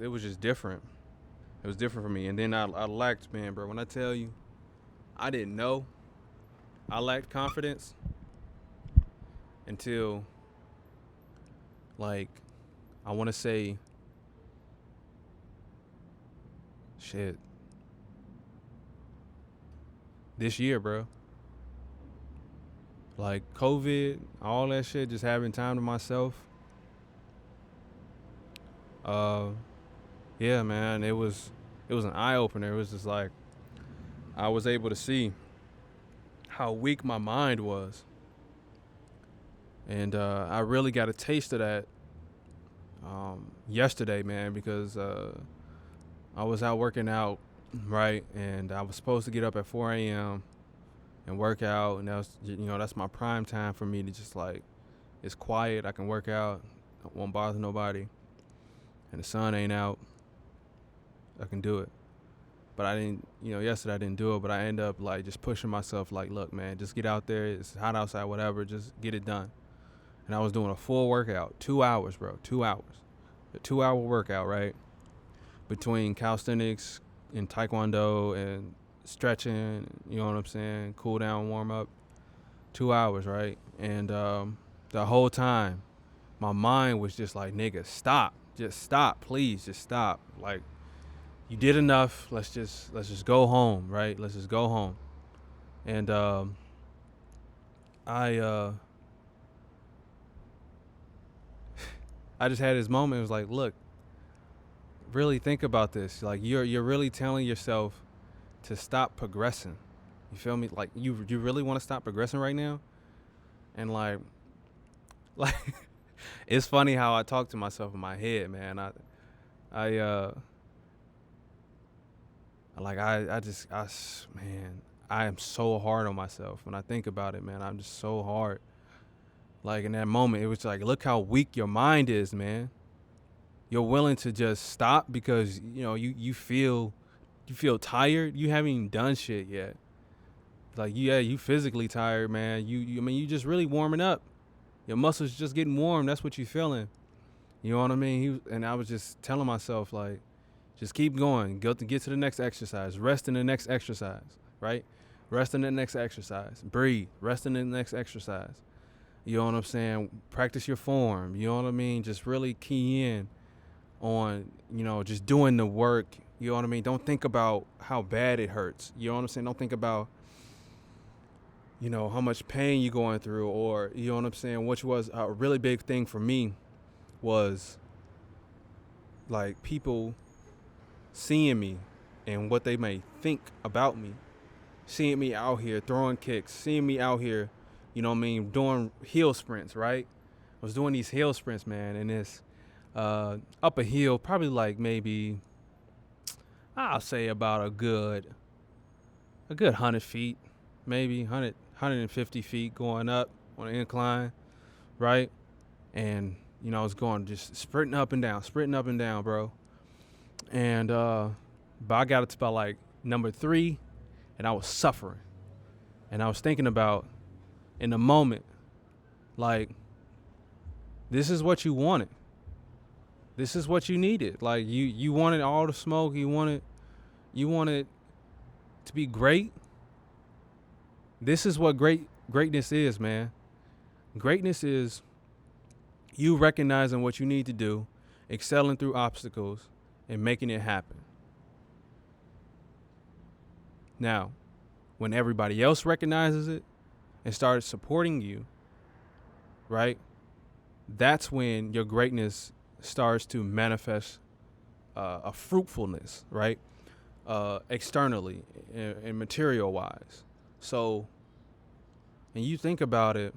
It was just different. It was different for me. And then I lacked, man, bro. When I tell you, I didn't know I lacked confidence until, like, I want to say, shit, this year, bro. Like, COVID, all that shit, just having time to myself. Uh, yeah, man, it was an eye opener. It was just like I was able to see how weak my mind was, and I really got a taste of that yesterday, man, because I was out working out, right, and I was supposed to get up at 4 a.m. and work out, and that's my prime time for me to just like it's quiet. I can work out, I won't bother nobody, and the sun ain't out. I can do it. But I didn't, yesterday I didn't do it, but I end up like just pushing myself like, look, man, just get out there. It's hot outside, whatever, just get it done. And I was doing a full workout, 2 hours, bro, 2 hours. A 2 hour workout, right? Between calisthenics and taekwondo and stretching, you know what I'm saying? Cool down, warm up. 2 hours, right? And the whole time, my mind was just like, nigga, stop. Just stop, please, just stop. Like, you did enough. Let's just go home, right? Let's just go home. And I I just had this moment. It was like, look, really think about this. Like you're really telling yourself to stop progressing. You feel me? Like you really want to stop progressing right now? And like it's funny how I talk to myself in my head, man. I man, I am so hard on myself when I think about it, man. I'm just so hard. Like in that moment, it was like, look how weak your mind is, man. You're willing to just stop because you feel tired. You haven't even done shit yet. Like yeah, you physically tired, man. I mean you just really warming up. Your muscles just getting warm. That's what you feeling. You know what I mean? And I was just telling myself like, just keep going. Go to get to the next exercise. Rest in the next exercise, right? Rest in the next exercise. Breathe. Rest in the next exercise. You know what I'm saying? Practice your form. You know what I mean? Just really key in on, just doing the work. You know what I mean? Don't think about how bad it hurts. You know what I'm saying? Don't think about, how much pain you're going through, or, you know what I'm saying? Which was a really big thing for me was like people seeing me and what they may think about me, seeing me out here throwing kicks, seeing me out here, doing hill sprints, right? I was doing these hill sprints, man, and it's up a hill, probably like maybe I'll say about a good 100 feet, maybe 150 feet going up on an incline, right? And I was going just sprinting up and down, bro. And but I got it to about like number 3, and I was suffering, and I was thinking about in the moment, like, this is what you wanted. This is what you needed. Like you wanted all the smoke. You wanted to be great. This is what greatness is, man. Greatness is you recognizing what you need to do, excelling through obstacles, and making it happen. Now, when everybody else recognizes it and starts supporting you, right? That's when your greatness starts to manifest a fruitfulness, right? Externally and material wise. So, and you think about it,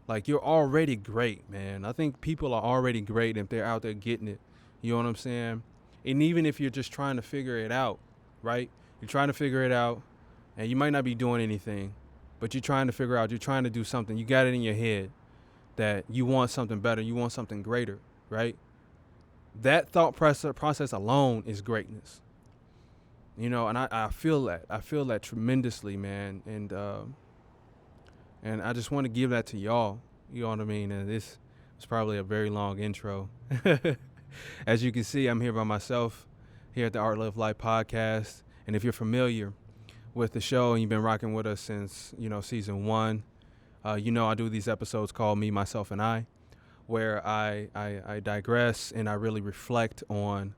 like you're already great, man. I think people are already great if they're out there getting it. You know what I'm saying? And even if you're just trying to figure it out, right? You're trying to figure it out, and you might not be doing anything, but you're trying to figure out, you're trying to do something. You got it in your head that you want something better, you want something greater, right? That thought process alone is greatness. And I feel that. I feel that tremendously, man. And I just want to give that to y'all. You know what I mean? And this was probably a very long intro. As you can see, I'm here by myself here at the Art Live Life podcast. And if you're familiar with the show and you've been rocking with us since, season one, I do these episodes called Me, Myself, and I, where I digress and I really reflect on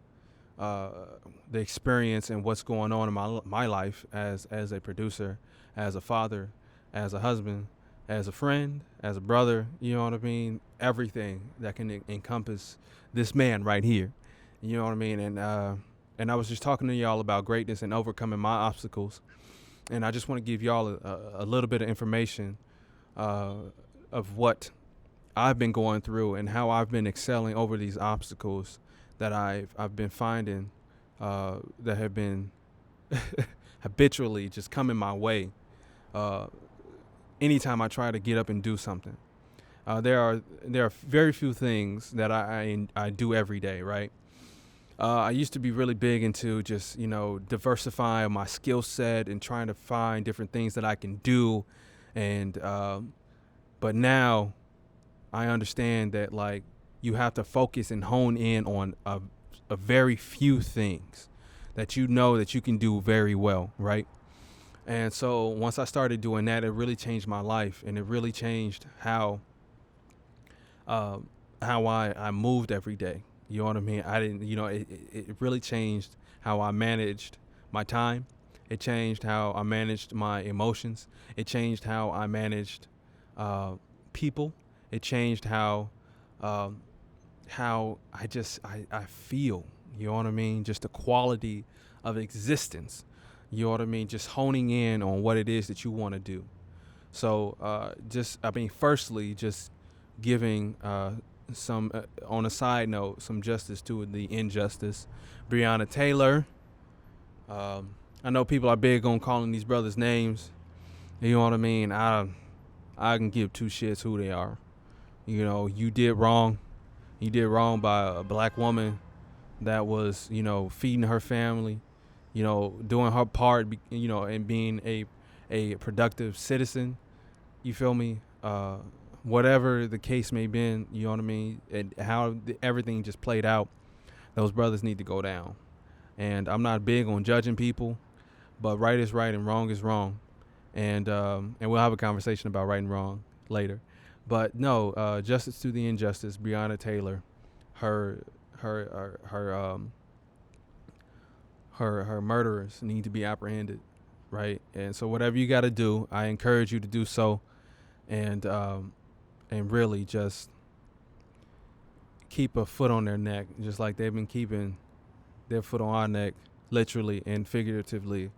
the experience and what's going on in my life as a producer, as a father, as a husband, as a friend, as a brother, you know what I mean? Everything that can encompass this man right here, you know what I mean? And I was just talking to y'all about greatness and overcoming my obstacles. And I just want to give y'all a little bit of information of what I've been going through and how I've been excelling over these obstacles that I've been finding that have been habitually just coming my way anytime I try to get up and do something. There are very few things that I do every day, right? I used to be really big into just, diversifying my skill set and trying to find different things that I can do. And but now I understand that, like, you have to focus and hone in on a very few things that that you can do very well, right? And so once I started doing that, it really changed my life, and it really changed how I moved every day. You know what I mean? I didn't, it really changed how I managed my time. It changed how I managed my emotions. It changed how I managed people. It changed how I feel. You know what I mean? Just the quality of existence. You know what I mean? Just honing in on what it is that you want to do. So firstly, just giving some, on a side note, some justice to the injustice. Breonna Taylor. I know people are big on calling these brothers names. You know what I mean? I can give two shits who they are. You did wrong. You did wrong by a black woman that was, feeding her family, doing her part, and being a productive citizen. You feel me? Whatever the case may be, you know what I mean? And how everything just played out, those brothers need to go down. And I'm not big on judging people, but right is right and wrong is wrong. And we'll have a conversation about right and wrong later. But no, justice to the injustice. Breonna Taylor, her murderers need to be apprehended, right? And so whatever you got to do, I encourage you to do so, and really just keep a foot on their neck, just like they've been keeping their foot on our neck, literally and figuratively,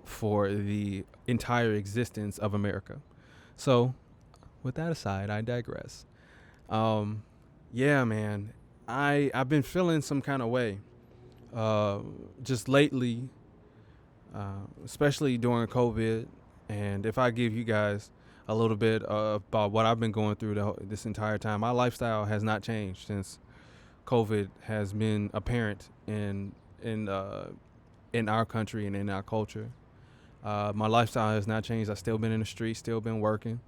for the entire existence of America. So, with that aside, I digress. Yeah, man, I've been feeling some kind of way, just lately, especially during COVID. And if I give you guys a little bit about what I've been going through this entire time, my lifestyle has not changed since COVID has been apparent in our country and in our culture. My lifestyle has not changed. I've still been in the street, still been working,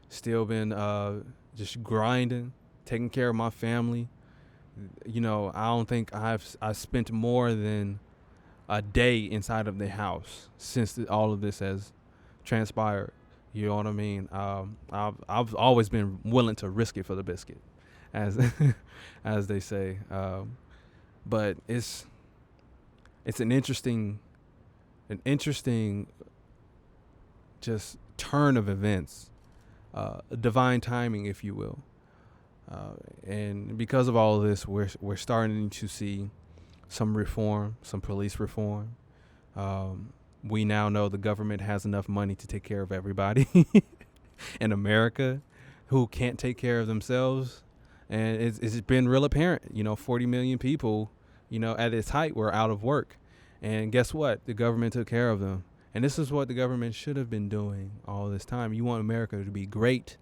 still been just grinding, taking care of my family. I don't think I've spent more than a day inside of the house since all of this has transpired. You know what I mean? I've always been willing to risk it for the biscuit, as as they say. But it's an interesting just turn of events, divine timing, if you will. And because of all of this, we're starting to see some reform, some police reform. We now know the government has enough money to take care of everybody in America who can't take care of themselves. And it's been real apparent, 40 million people, at its height were out of work. And guess what? The government took care of them. And this is what the government should have been doing all this time. You want America to be great.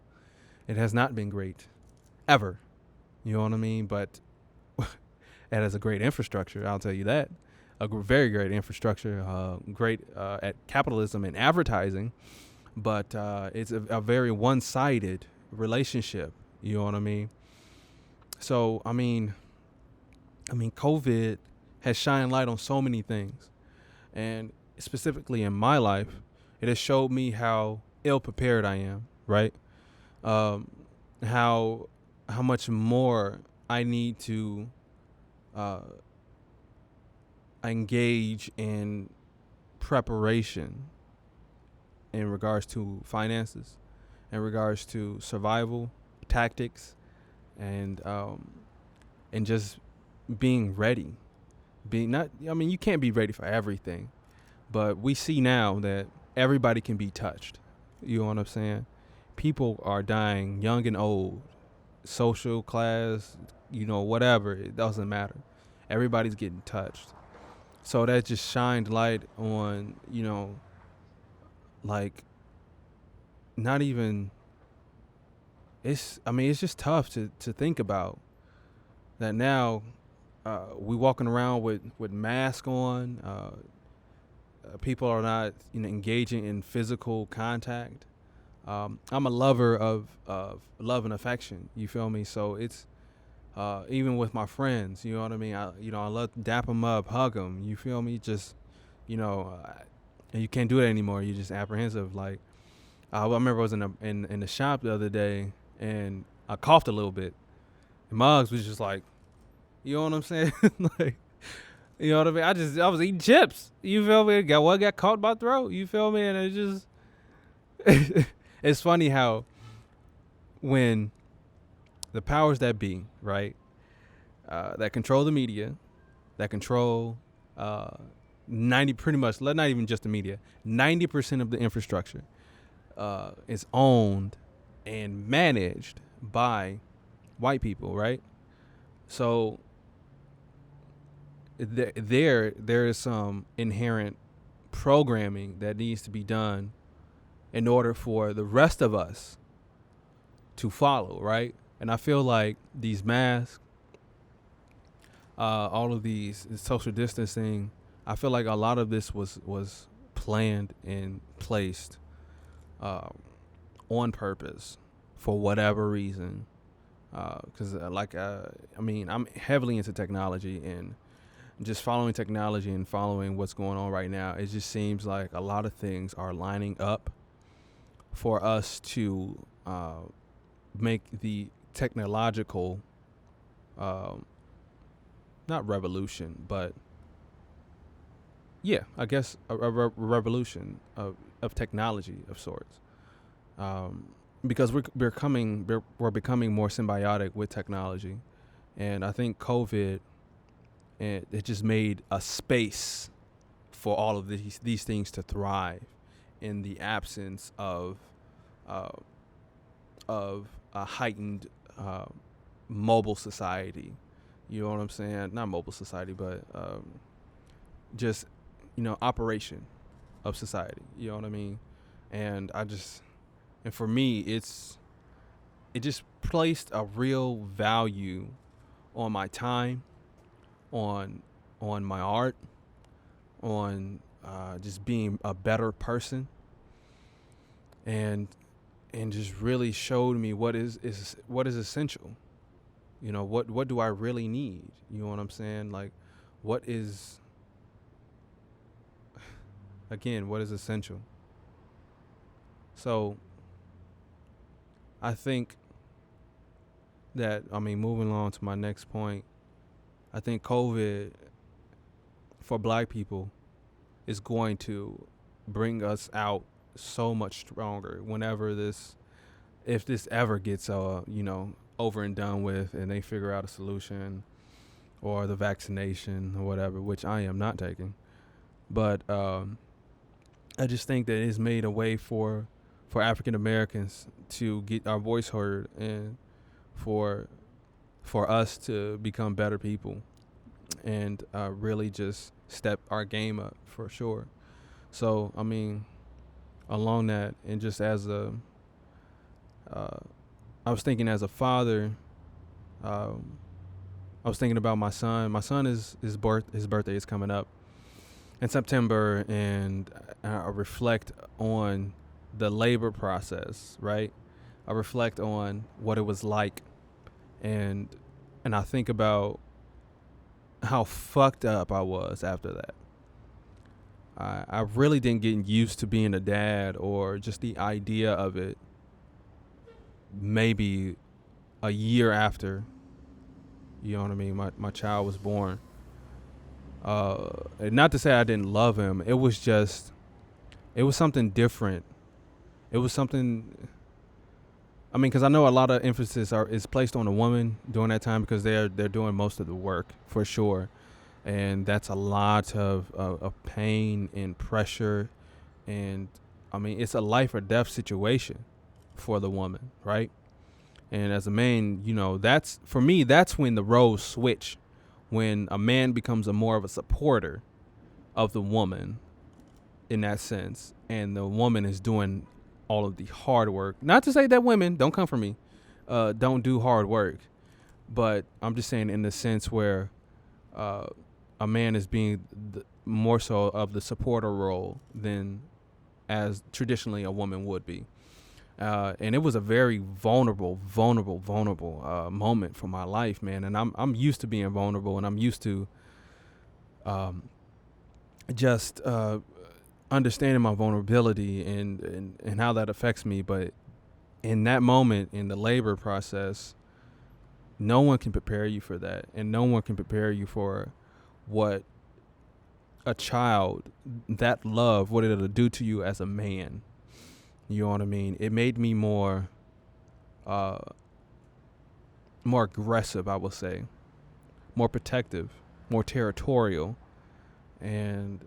It has not been great ever. You know what I mean? But it has a great infrastructure. I'll tell you that. A very great infrastructure, great at capitalism and advertising, but it's a very one-sided relationship. You know what I mean? So, I mean, I mean, COVID has shined light on so many things, and specifically in my life, it has showed me how ill prepared I am. Right? Um, how much more I need to uh, engage in preparation in regards to finances, in regards to survival tactics, and just being ready. Being not, I mean, you can't be ready for everything, but we see now that everybody can be touched. You know what I'm saying? People are dying, young and old, social class, whatever. It doesn't matter. Everybody's getting touched. So that just shined light on, like, not even. It's just tough to think about that now. We walking around with masks on. People are not, engaging in physical contact. I'm a lover of love and affection. You feel me? So it's even with my friends. You know what I mean? I love to dap them up, hug them. You feel me? Just and you can't do it anymore. You're just apprehensive. Like I remember I was in the shop the other day and I coughed a little bit. And Muggs was just like, you know what I'm saying? Like, you know what I mean? I was eating chips. You feel me? Got caught in my throat. You feel me? And it just it's funny how when the powers that be, right, that control the media, that control 90, pretty much, not even just the media, 90% of the infrastructure is owned and managed by white people, right? So there is some inherent programming that needs to be done in order for the rest of us to follow, right? And I feel like these masks, all of these social distancing, I feel like a lot of this was planned and placed on purpose for whatever reason. Because I'm heavily into technology and just following technology and following what's going on right now. It just seems like a lot of things are lining up for us to make the technological, not revolution, but yeah, I guess a revolution of technology of sorts. Because we're becoming more symbiotic with technology, and I think COVID, it just made a space for all of these things to thrive in the absence of a heightened mobile society. You know what I'm saying? Not mobile society, but just operation of society. You know what I mean? And for me, it just placed a real value on my time, on my art, on just being a better person, and just really showed me what is essential. What do I really need? You know what I'm saying? Like, what is essential? So I think that, moving on to my next point, I think COVID for black people is going to bring us out so much stronger if this ever gets over and done with, and they figure out a solution or the vaccination or whatever, which I am not taking. But I just think that it's made a way for African Americans to get our voice heard, and for us to become better people, and really just step our game up for sure. So along that, and just as I was thinking as a father, I was thinking about my son. My son his birthday is coming up in September, and I reflect on the labor process, right? I reflect on what it was like, and I think about how fucked up I was after that. I really didn't get used to being a dad or just the idea of it maybe a year after, you know what I mean, my child was born. And not to say I didn't love him. It was something different. It was something, I mean, because I know a lot of emphasis is placed on the woman during that time because they're doing most of the work for sure, and that's a lot of pain and pressure, and I mean it's a life or death situation for the woman, right? And as a man, that's for me. That's when the roles switch, when a man becomes a more of a supporter of the woman in that sense, and the woman is doing all of the hard work. Not to say that women don't come for me, don't do hard work, but I'm just saying in the sense where a man is being more so of the supporter role than as traditionally a woman would be. And it was a very vulnerable moment for my life, man. And I'm used to being vulnerable, and I'm used to just understanding my vulnerability and how that affects me. But in that moment, in the labor process, no one can prepare you for that, and no one can prepare you for what a child, that love, what it'll do to you as a man. You know what I mean? It made me more aggressive, I will say, more protective, more territorial, and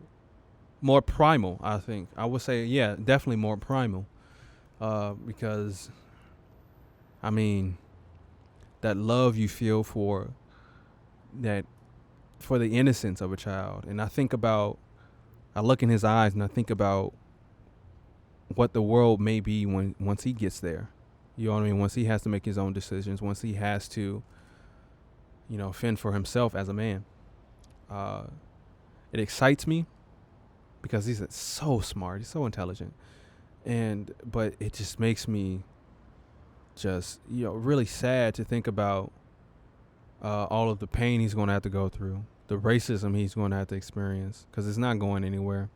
more primal. I think I would say, yeah, definitely more primal, because I mean, that love you feel for the innocence of a child, and I look in his eyes and I think about what the world may be once he gets there. You know what I mean? Once he has to make his own decisions, once he has to, fend for himself as a man. It excites me because he's so smart, he's so intelligent, but it just makes me just really sad to think about all of the pain he's going to have to go through, the racism he's going to have to experience, because it's not going anywhere.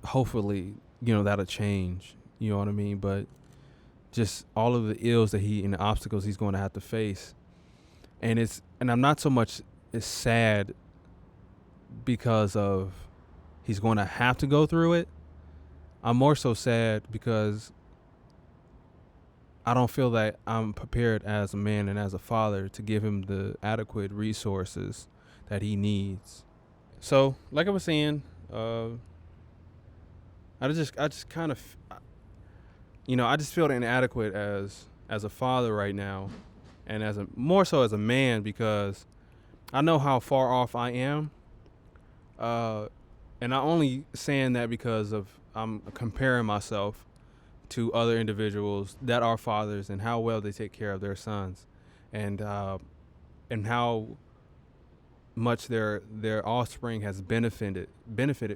Hopefully, that'll change. You know what I mean? But just all of the ills and the obstacles he's going to have to face, and I'm not so much as sad because of he's going to have to go through it. I'm more so sad because I don't feel that I'm prepared as a man and as a father to give him the adequate resources that he needs. So, like I was saying, I just kind of, I just feel inadequate as a father right now, and more so as a man, because I know how far off I am, and I'm only saying that because I'm comparing myself to other individuals that are fathers and how well they take care of their sons, and how much their offspring has benefited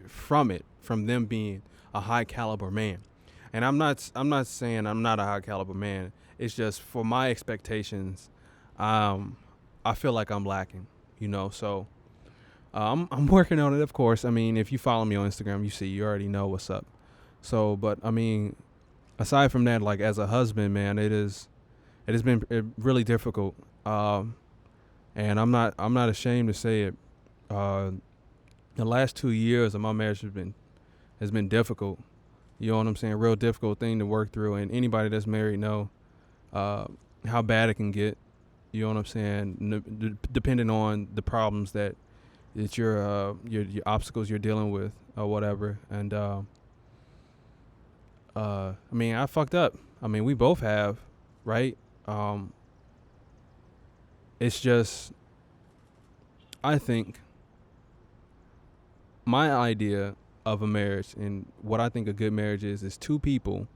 from them being a high caliber man. And I'm not saying I'm not a high caliber man. It's just for my expectations, I feel like I'm lacking, So I'm working on it, of course. I mean, if you follow me on Instagram, you already know what's up. So, but I mean, aside from that, like as a husband, man, it has been really difficult. And I'm not ashamed to say it. The last 2 years of my marriage has been difficult. You know what I'm saying? Real difficult thing to work through. And anybody that's married know how bad it can get. You know what I'm saying? Depending on the problems that your obstacles you're dealing with or whatever. And I mean, I fucked up. I mean, we both have, right? It's just, I think my idea of a marriage and what I think a good marriage is two people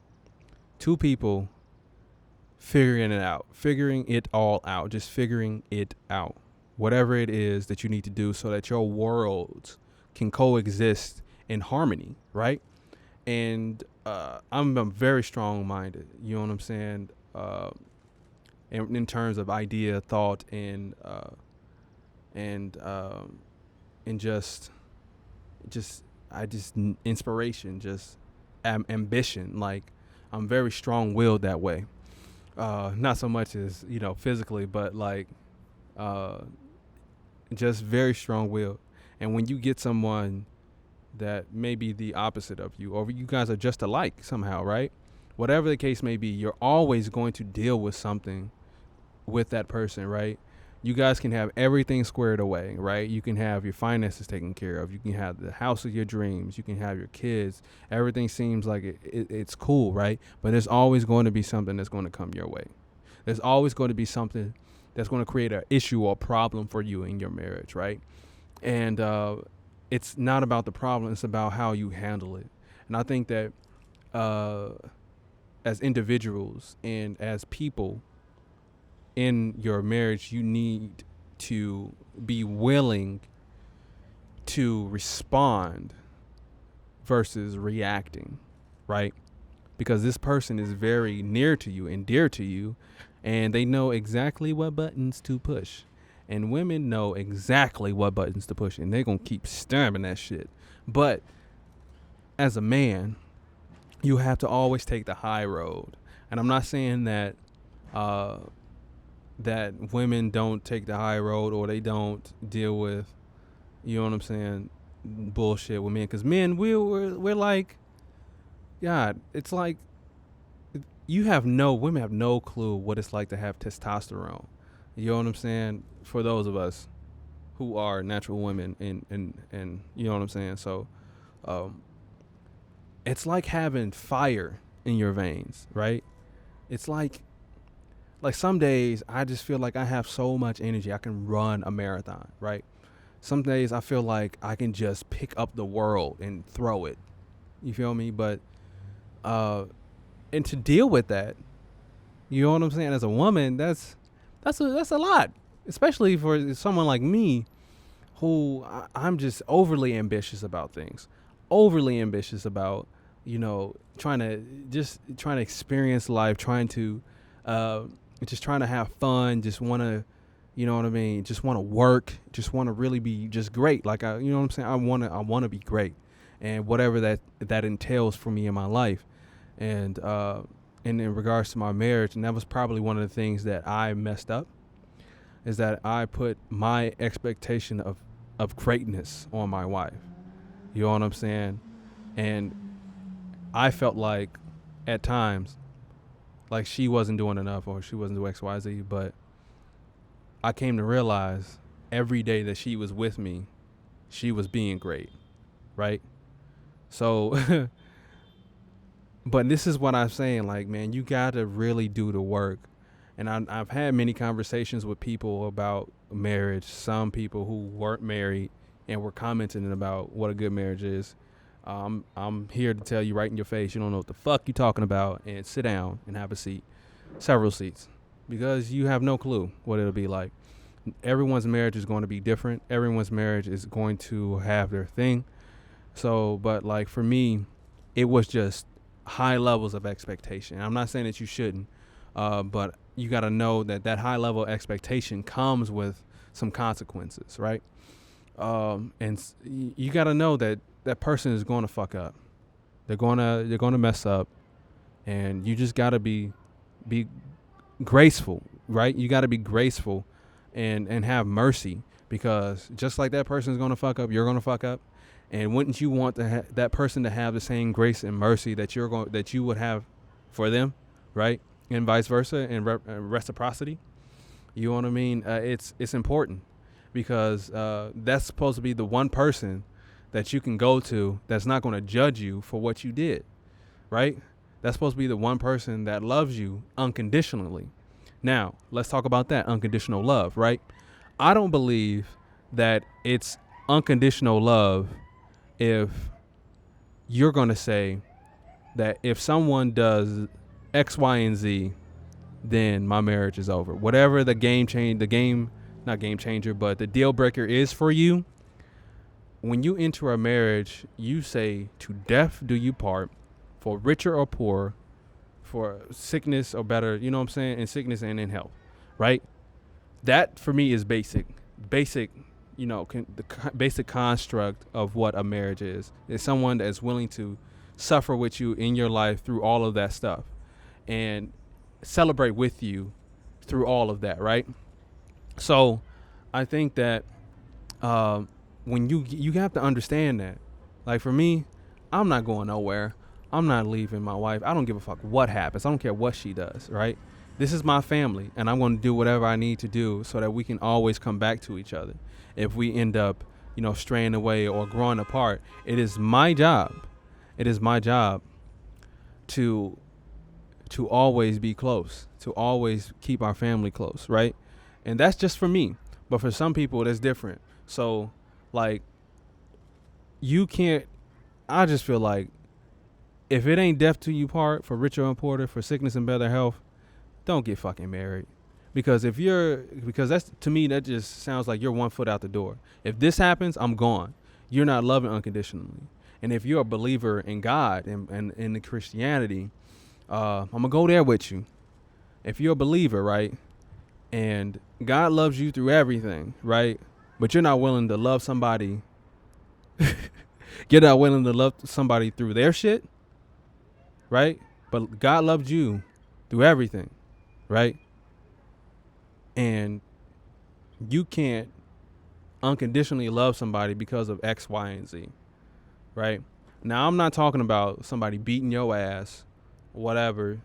figuring it all out, just figuring it out, whatever it is that you need to do so that your worlds can coexist in harmony, right? And I'm very strong-minded, you know what I'm saying? In terms of idea, thought, and and just I just inspiration, just ambition. Like I'm very strong willed that way. Not so much as physically, but like uh, just very strong willed. And when you get someone that may be the opposite of you, or you guys are just alike somehow, right? Whatever the case may be, you're always going to deal with something with that person, right? You guys can have everything squared away, right? You can have your finances taken care of. You can have the house of your dreams. You can have your kids. Everything seems like it's cool, right? But there's always going to be something that's going to come your way. There's always going to be something that's going to create an issue or problem for you in your marriage, right? And it's not about the problem. It's about how you handle it. And I think that as individuals and as people in your marriage, you need to be willing to respond versus reacting, right? Because this person is very near to you and dear to you, and they know exactly what buttons to push. And women know exactly what buttons to push, and they're going to keep stabbing that shit. But as a man, you have to always take the high road. And I'm not saying that that women don't take the high road or they don't deal with, you know what I'm saying, bullshit with men. Because men, we're like, God, it's like women have no clue what it's like to have testosterone. You know what I'm saying? For those of us who are natural women and you know what I'm saying? So it's like having fire in your veins, right? It's like some days I just feel like I have so much energy I can run a marathon, right? Some days I feel like I can just pick up the world and throw it. You feel me? But and to deal with that, you know what I'm saying, as a woman, that's a lot, especially for someone like me who I'm just overly ambitious about things. Overly ambitious about, trying to experience life, trying to just trying to have fun, just want to, you know what I mean, just want to work, just want to really be just great. Like you know what I'm saying? I want to be great, and whatever that entails for me in my life. And in regards to my marriage, and that was probably one of the things that I messed up, is that I put my expectation of greatness on my wife. You know what I'm saying? And I felt like at times like she wasn't doing enough or she wasn't doing XYZ, but I came to realize every day that she was with me, she was being great, right? So, but this is what I'm saying, like, man, you got to really do the work. And I've had many conversations with people about marriage, some people who weren't married and were commenting about what a good marriage is. I'm here to tell you right in your face, you don't know what the fuck you're talking about, and sit down and have a seat, several seats, because you have no clue what it'll be like. Everyone's marriage is going to be different. Everyone's marriage is going to have their thing. So, but like for me, it was just high levels of expectation. I'm not saying that you shouldn't, but you got to know that high level expectation comes with some consequences, right? And you got to know that person is going to fuck up. They're going to mess up, and you just got to be graceful, right? You got to be graceful and have mercy, because just like that person is going to fuck up, you're going to fuck up. And wouldn't you want that person to have the same grace and mercy that you would have for them, right? And vice versa, and reciprocity. You know what I mean? It's important, because that's supposed to be the one person that you can go to that's not going to judge you for what you did, right? That's supposed to be the one person that loves you unconditionally. Now, let's talk about that unconditional love, right? I don't believe that it's unconditional love if you're going to say that if someone does X, Y, and Z, then my marriage is over. Whatever the not game changer, but the deal breaker is for you, when you enter a marriage, you say, to death do you part, for richer or poorer, for sickness or better, you know what I'm saying, in sickness and in health, right? That for me is basic. basic, basic construct of what a marriage is. It's someone that is willing to suffer with you in your life through all of that stuff and celebrate with you through all of that, right? So I think that when you have to understand that, like for me, I'm not going nowhere. I'm not leaving my wife. I don't give a fuck what happens. I don't care what she does, right? This is my family, and I'm going to do whatever I need to do so that we can always come back to each other. If we end up, straying away or growing apart, it is my job. It is my job to always be close, to always keep our family close, right? And that's just for me. But for some people, that's different. So, like, I just feel like if it ain't death to you part, for richer and poorer, for sickness and better health, don't get fucking married. Because that's, to me, that just sounds like you're 1 foot out the door. If this happens, I'm gone. You're not loving unconditionally. And if you're a believer in God and in the Christianity, I'm going to go there with you. If you're a believer, right, and God loves you through everything, right, but you're not willing to love somebody, you're not willing to love somebody through their shit, right, but God loved you through everything, right, and you can't unconditionally love somebody because of X, Y, and Z, right? Now, I'm not talking about somebody beating your ass, whatever,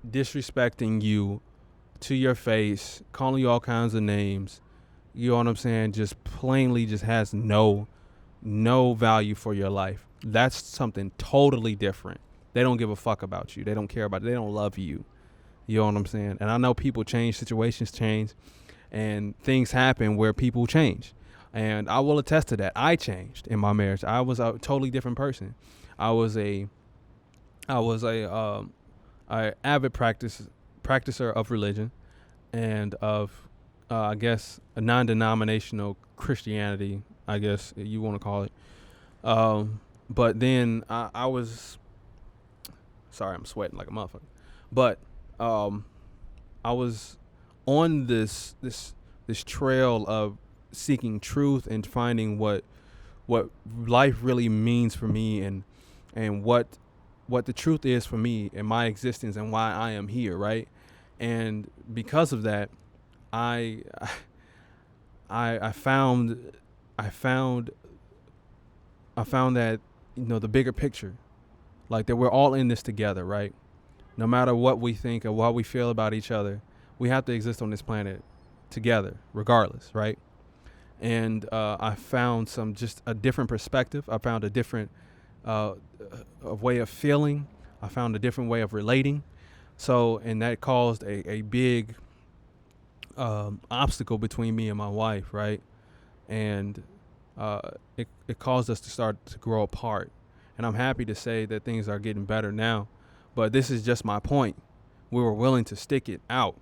disrespecting you to your face, calling you all kinds of names, you know what I'm saying, just plainly just has no value for your life. That's something totally different. They don't give a fuck about you. They don't care about it. They don't love you. You know what I'm saying? And I know people change, situations change, and things happen where people change. And I will attest to that. I changed in my marriage. I was a totally different person. I was a avid practicer of religion and of, I guess, a non-denominational Christianity, I guess you want to call it. But then I was, sorry, I'm sweating like a motherfucker. But I was on this trail of seeking truth and finding what life really means for me and what the truth is for me and my existence and why I am here, right? And because of that, I found that, the bigger picture, like that we're all in this together, right? No matter what we think or what we feel about each other, we have to exist on this planet together, regardless, right? And I found just a different perspective. I found a different a way of feeling. I found a different way of relating. So, and that caused a big obstacle between me and my wife, right? And it caused us to start to grow apart. And I'm happy to say that things are getting better now. But this is just my point. We were willing to stick it out,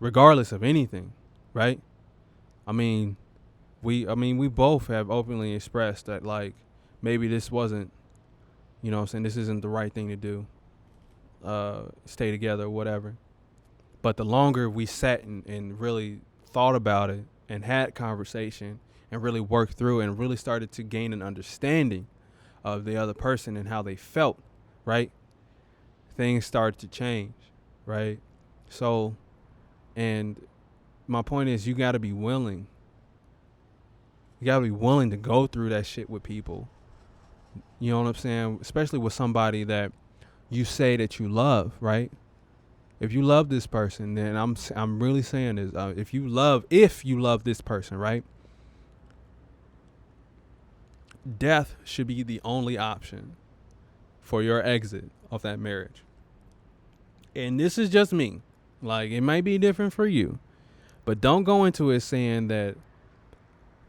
regardless of anything, right? I mean, we both have openly expressed that, like, maybe this wasn't, this isn't the right thing to do. Stay together or whatever. But the longer we sat and really thought about it and had conversation and really worked through it and really started to gain an understanding of the other person and how they felt, right? Things started to change, right? So, and my point is, you got to be willing. You got to be willing to go through that shit with people. You know what I'm saying? Especially with somebody that you say that you love, right? If you love this person, then I'm really saying this. If you love this person, right? Death should be the only option for your exit of that marriage. And this is just me. Like, it might be different for you, but don't go into it saying that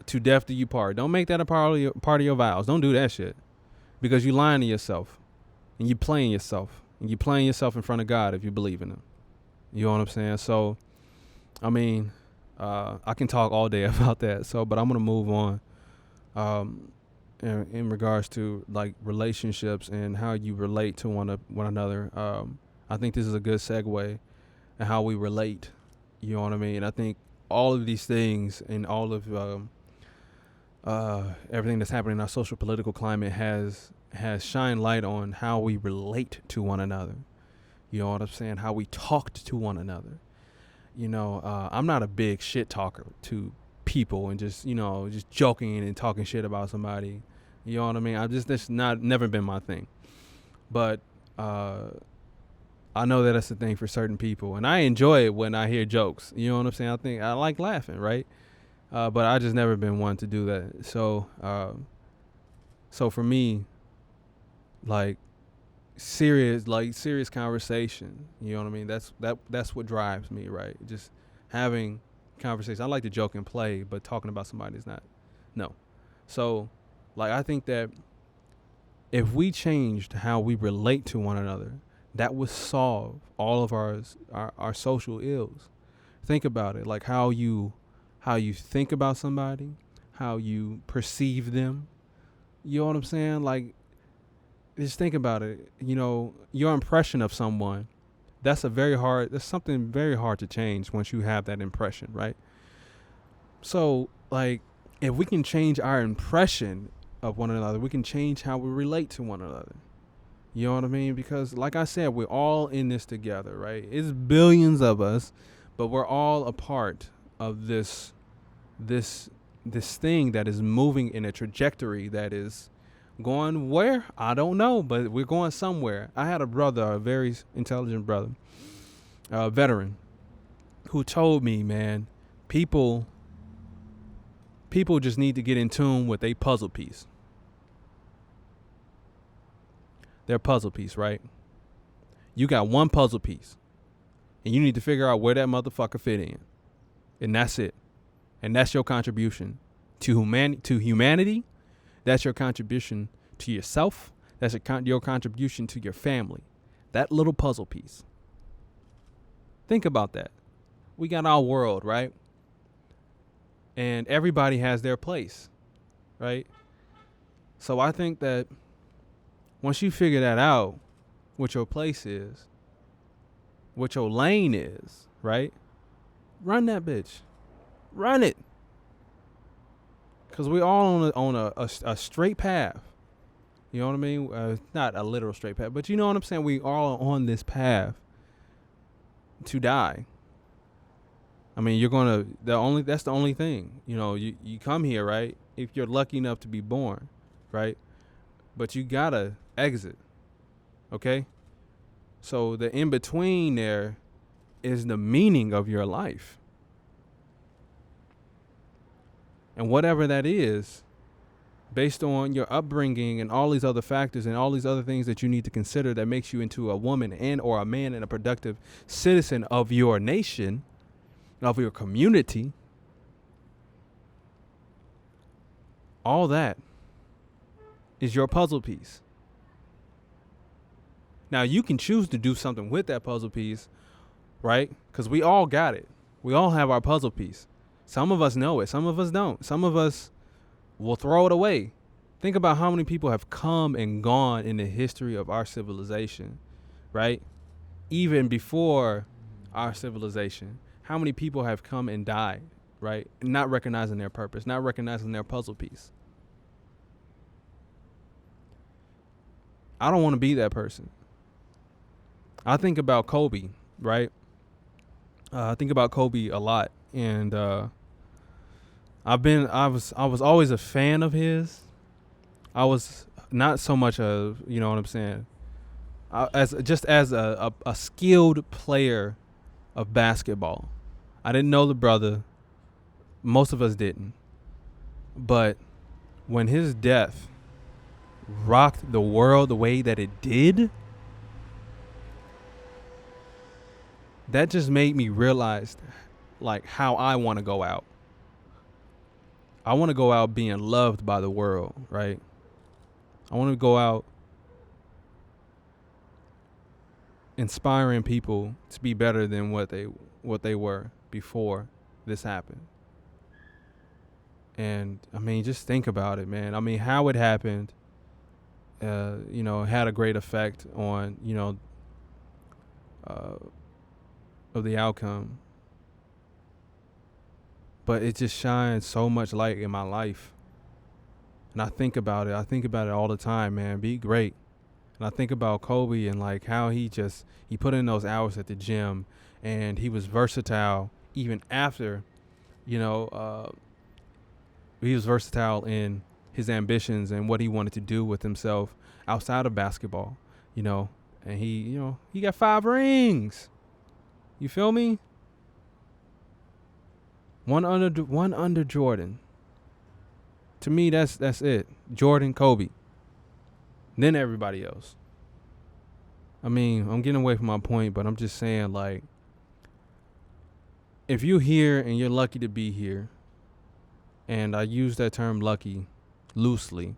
to death do you part. Don't make that a part of your vows. Don't do that shit, because you're lying to yourself and you're playing yourself and you're playing yourself in front of God if you believe in him. You know what I'm saying? So, I mean, I can talk all day about that. So, but I'm going to move on. In regards to, like, relationships and how you relate to one another. I think this is a good segue and how we relate. You know what I mean? I think all of these things and all of everything that's happening in our social political climate has shined light on how we relate to one another. You know what I'm saying? How we talked to one another. I'm not a big shit talker to people and just just joking and talking shit about somebody. You know what I mean? That's not never been my thing. But I know that that's a thing for certain people, and I enjoy it when I hear jokes. You know what I'm saying? I think I like laughing, right? But I just never been one to do that. So for me, like serious conversation. You know what I mean? That's what drives me, right? Just having conversation. I like to joke and play, but talking about somebody is not. No. So, I think that if we changed how we relate to one another, that would solve all of our social ills. Think about it, like how you think about somebody, how you perceive them. You know what I'm saying? Like, just think about it. Your impression of someone, that's something very hard to change once you have that impression, right? So, if we can change our impression of one another, we can change how we relate to one another. You know what I mean? Because, like I said, we're all in this together, right? It's billions of us, but we're all a part of this thing that is moving in a trajectory that is going where? I don't know, but we're going somewhere. I had a brother, a very intelligent brother, a veteran, who told me, man, people just need to get in tune with a puzzle piece. Their puzzle piece, right? You got one puzzle piece, and you need to figure out where that motherfucker fit in, and that's it. And that's your contribution to humanity. That's your contribution to yourself. That's your contribution to your family. That little puzzle piece. Think about that. We got our world, right? And everybody has their place, right? So I think that once you figure that out, what your place is, what your lane is, right? Run that bitch. Run it. Because we all on a straight path. You know what I mean? Not a literal straight path, but you know what I'm saying? We all on this path to die. I mean, that's the only thing. You come here, right? If you're lucky enough to be born, right? But you gotta exit. Okay? So the in between there is the meaning of your life. And whatever that is, based on your upbringing and all these other factors and all these other things that you need to consider that makes you into a woman and or a man and a productive citizen of your nation, of your community, all that is your puzzle piece. Now, you can choose to do something with that puzzle piece, right? Because we all got it. We all have our puzzle piece. Some of us know it. Some of us don't. Some of us will throw it away. Think about how many people have come and gone in the history of our civilization, right? Even before our civilization, how many people have come and died, right? Not recognizing their purpose, not recognizing their puzzle piece. I don't want to be that person. I think about Kobe, right? I think about Kobe a lot, and I was always a fan of his. I was not so much a, you know what I'm saying, as a skilled player of basketball. I didn't know the brother. Most of us didn't. But when his death rocked the world the way that it did, that just made me realize how I want to go out. I want to go out being loved by the world, right? I want to go out inspiring people to be better than what they were before this happened. And I mean, just think about it, man. I mean, how it happened, had a great effect on, of the outcome. but it just shines so much light in my life. And I think about it. I think about it all the time, man. Be great. And I think about Kobe and like how he put in those hours at the gym, and he was versatile even after, you know, he was versatile in his ambitions and what he wanted to do with himself outside of basketball, you know. And he got 5 rings. You feel me? One under Jordan. To me, that's it. Jordan, Kobe, then everybody else. I mean, I'm getting away from my point, but I'm just saying, like, if you're here and you're lucky to be here, and I use that term lucky loosely,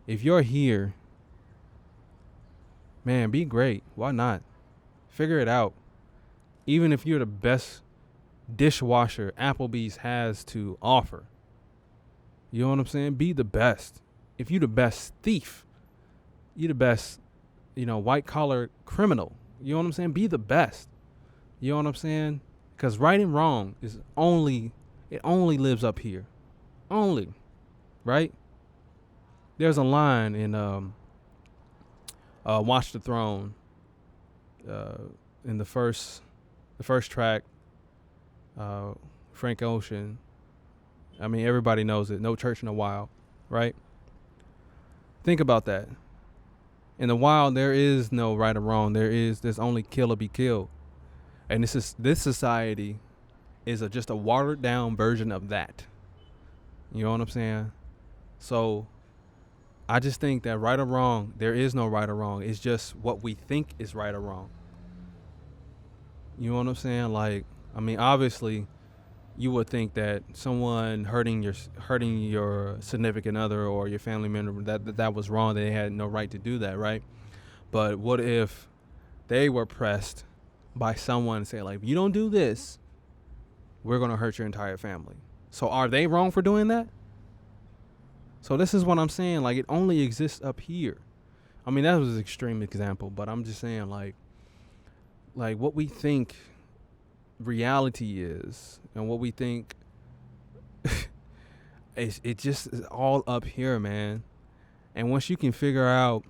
if you're here, man, be great. Why not? Figure it out. Even if you're the best dishwasher Applebee's has to offer, you know what I'm saying? Be the best. If you the best thief, you the best, white collar criminal. You know what I'm saying? Be the best. You know what I'm saying? Because right and wrong it only lives up here. Only, right? There's a line in Watch the Throne, in the first track, Frank Ocean. I mean, everybody knows it. No church in the wild, right? Think about that. In the wild, there is no right or wrong. There's only kill or be killed. And this society is just a watered down version of that. You know what I'm saying? So I just think that right or wrong, there is no right or wrong. It's just what we think is right or wrong. You know what I'm saying? Like, I mean, obviously, you would think that someone hurting your significant other or your family member, that was wrong. They had no right to do that, right? But what if they were pressed by someone saying, like, if you don't do this, we're going to hurt your entire family. So are they wrong for doing that? So this is what I'm saying. Like, it only exists up here. I mean, that was an extreme example, but I'm just saying, like what we think reality is and what we think it just is all up here, man. And once you can figure out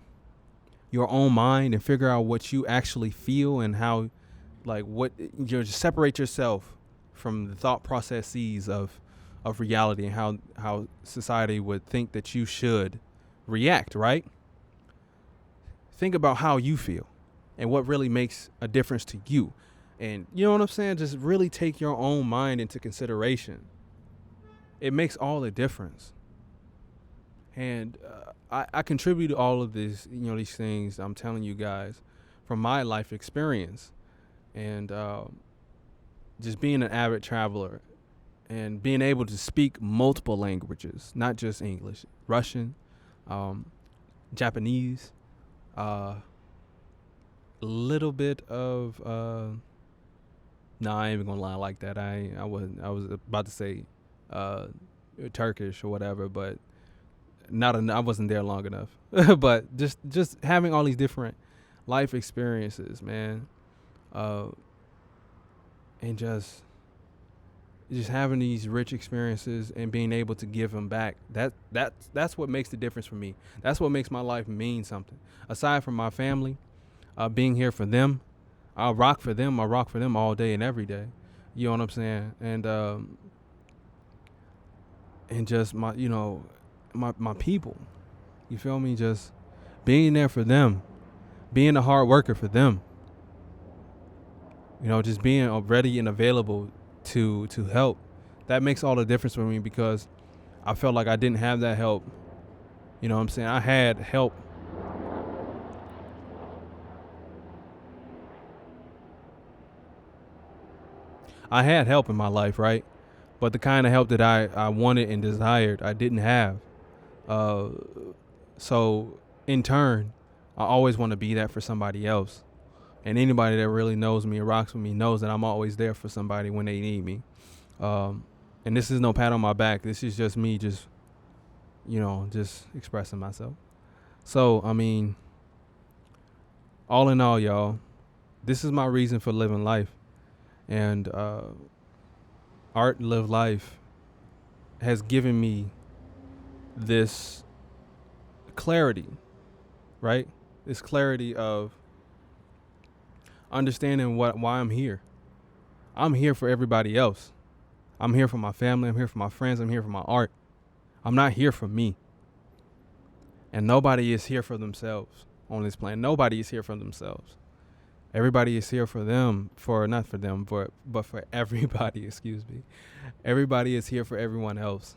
your own mind and figure out what you actually feel and how, like, what just separate yourself from the thought processes of reality and how society would think that you should react, right? Think about how you feel and what really makes a difference to you. And you know what I'm saying? Just really take your own mind into consideration. It makes all the difference. And I contribute to all of this, these things I'm telling you guys from my life experience. And just being an avid traveler and being able to speak multiple languages, not just English, Russian, Japanese, little bit of no, I ain't even gonna lie like that. I was about to say Turkish or whatever, but I wasn't there long enough. But just having all these different life experiences, man, and just having these rich experiences and being able to give them back. That's what makes the difference for me. That's what makes my life mean something. Aside from my family, being here for them, I'll rock for them. I rock for them all day and every day. You know what I'm saying? And just my people. You feel me? Just being there for them, being a hard worker for them. Just being ready and available to help. That makes all the difference for me because I felt like I didn't have that help. You know what I'm saying? I had help. I had help in my life, right? But the kind of help that I wanted and desired, I didn't have. So in turn, I always want to be that for somebody else. And anybody that really knows me or rocks with me knows that I'm always there for somebody when they need me. And this is no pat on my back. This is just me just expressing myself. So, I mean, all in all, y'all, this is my reason for living life. And Art Live Life has given me this clarity, right? This clarity of understanding why I'm here. I'm here for everybody else. I'm here for my family. I'm here for my friends. I'm here for my art. I'm not here for me. And nobody is here for themselves on this planet. Nobody is here for themselves. Everybody is here for them, not for them, but for everybody, excuse me. Everybody is here for everyone else.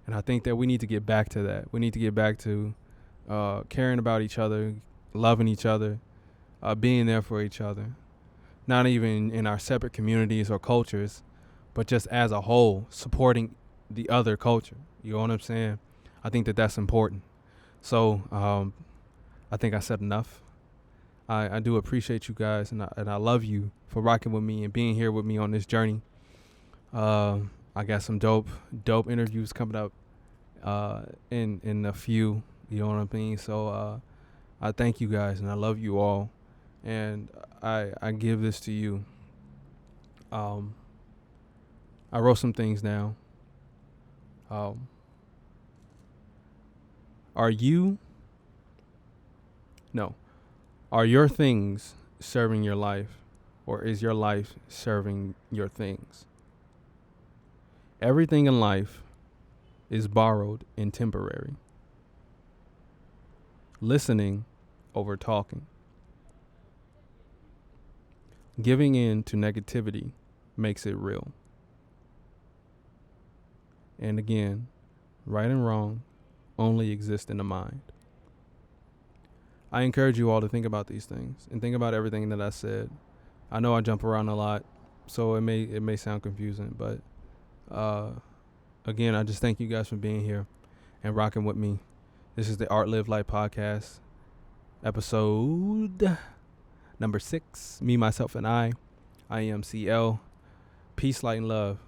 And I think that we need to get back to that. We need to get back to caring about each other, loving each other, being there for each other. Not even in our separate communities or cultures, but just as a whole, supporting the other culture. You know what I'm saying? I think that that's important. So I think I said enough. I do appreciate you guys, and I love you for rocking with me and being here with me on this journey. I got some dope interviews coming up in a few. You know what I mean? So I thank you guys, and I love you all, and I give this to you. I wrote some things down. Are your things serving your life, or is your life serving your things? Everything in life is borrowed and temporary. Listening over talking. Giving in to negativity makes it real. And again, right and wrong only exist in the mind. I encourage you all to think about these things and think about everything that I said. I know I jump around a lot, so it may sound confusing, but again, I just thank you guys for being here and rocking with me. This is the Art Live Life podcast, episode number 6. Me, myself, and I am CL. Peace, light, and love.